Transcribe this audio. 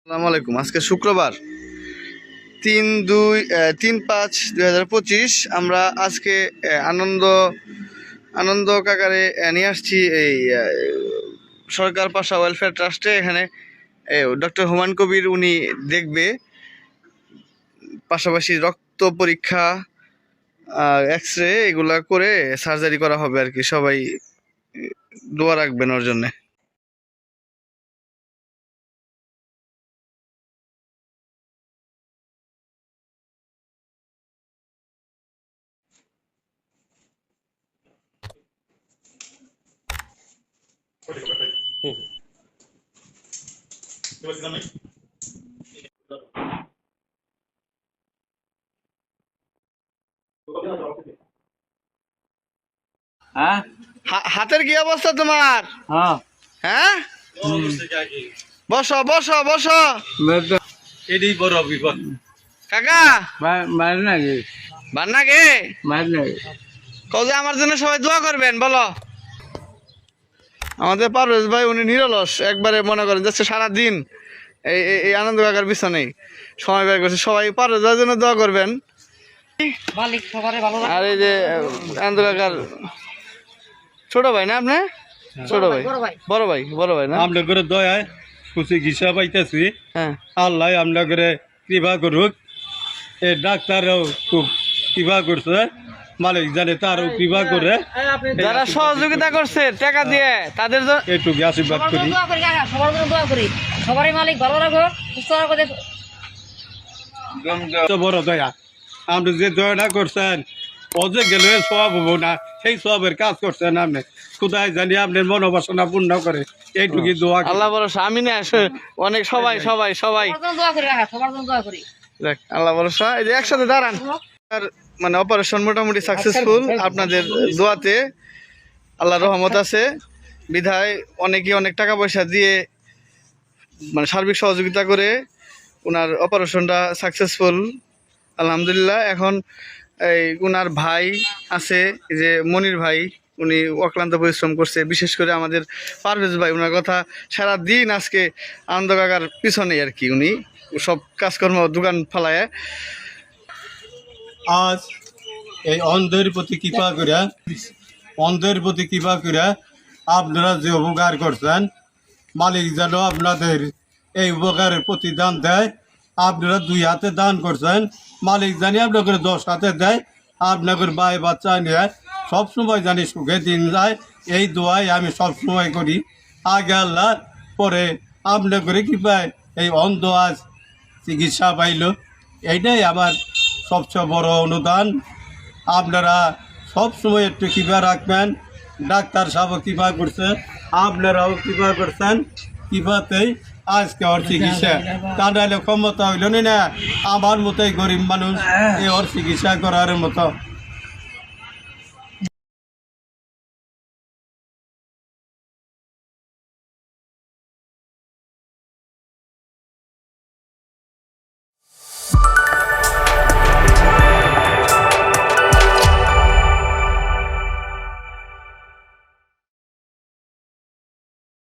আসসালামু আলাইকুম। আজকে শুক্রবার 3/5/2025। আমরা আজকে আনন্দ কাকারে নিয়ে আসছি এই সরকার পাশা ওয়েলফেয়ার ট্রাস্টে। এখানে ডক্টর হুমায়ুন কবির উনি দেখবে, পাশাপাশি রক্ত পরীক্ষা, এক্স রে এগুলা করে সার্জারি করা হবে আর কি। সবাই দোয়া রাখবেন ওর জন্যে। হ্যাঁ হাতের কি অবস্থা তোমার? হ্যাঁ হ্যাঁ, বসো বসো বসো। এটাই বড় বিপদ। কাকা মার নাকি বান্না গে মার নাকি কবে আমার জন্য সবাই দোয়া করবেন বলো। আমাদের পারভেজ ভাই উনি নিরলস, একবারে মনে করেন যাচ্ছে সারাদিন এই আনন্দ কাকার পিছনেই সময় বের করছে। সবাই পারভেজ ভাইয়ের জন্য দোয়া করবেন। আর এই যে আনন্দ কাকার ছোট ভাই না আপনি? ছোট ভাই, বড় ভাই না? আমরা করে দয়ায় খুশি ঘিসা পাইতেছি। হ্যাঁ, আল্লাহ আমরা করে কৃপা করুক। এই ডাক্তারও খুব কৃপা করছে, মালিক জানে তারও কৃপা করে। যারা সহযোগিতা করছে টাকা দিয়ে তাদের জন্য একটু আশীর্বাদ করি। সবার জন্য দোয়া করি, সবারই মালিক ভালো রাখো, সুস্থ রাখো। বড় দয়া আপনি যে দয়াটা করছেন, অজে গেলে সব হবো না, সেই সবের কাজ করছেন আপনি। কোথায় জানি আপনার মনোবাসনা পূর্ণ করে। এইটুকু দোয়া করি। আল্লাহ ভরসা। আমি না অনেক সবাই সবাই সবাই সবার জন্য দোয়া করি, সবার জন্য দোয়া করি। দেখ আল্লাহ ভরসা। এই যে একসাথে দাঁড়ান। আর মানে অপারেশন মোটামুটি সাকসেসফুল আপনাদের দোয়াতে, আল্লাহর রহমত আছে বিধায় অনেকেই অনেক টাকা পয়সা দিয়ে মানে সার্বিক সহযোগিতা করে ওনার অপারেশনটা সাকসেসফুল আলহামদুলিল্লাহ। এখন এই ওনার ভাই আছে, এই যে মনির ভাই, উনি অক্লান্ত পরিশ্রম করছে। বিশেষ করে আমাদের পারভেজ ভাই, ওনার কথা সারা দিন আজকে আনন্দ কাকার পিছনে আর কি। উনি সব কাজকর্ম দোকান ফালায়। আজ এই অন্ধের প্রতি কৃপা করে আপনারা যে উপকার করছেন, মালিক যেন আপনাদের এই উপকারের প্রতিদান দেয়। আপনারা 2 হাতে দান করছেন, মালিক জানি আপনাদের 10 হাতে দেয়। আপনাদের ভাই বাচ্চা নিয়ে সবসময় জানি সুখে দিন যায়, এই দোয়াই আমি সবসময় করি। আগে আল্লাহ, পরে আপনাদের কৃপায় এই অন্ধ আজ চিকিৎসা পাইল। এইটাই আমার সবচেয়ে বড় অনুদান। আপনারা সবসময় একটু কৃপা রাখবেন। ডাক্তার সাহেব কৃপা করছে, আপনারাও কৃপা করছেন। কৃপাতেই আজকে ওর চিকিৎসা। তা নাহলে ক্ষমতা হইল না আমার মতোই গরিব মানুষ এই ওর চিকিৎসা করার মতো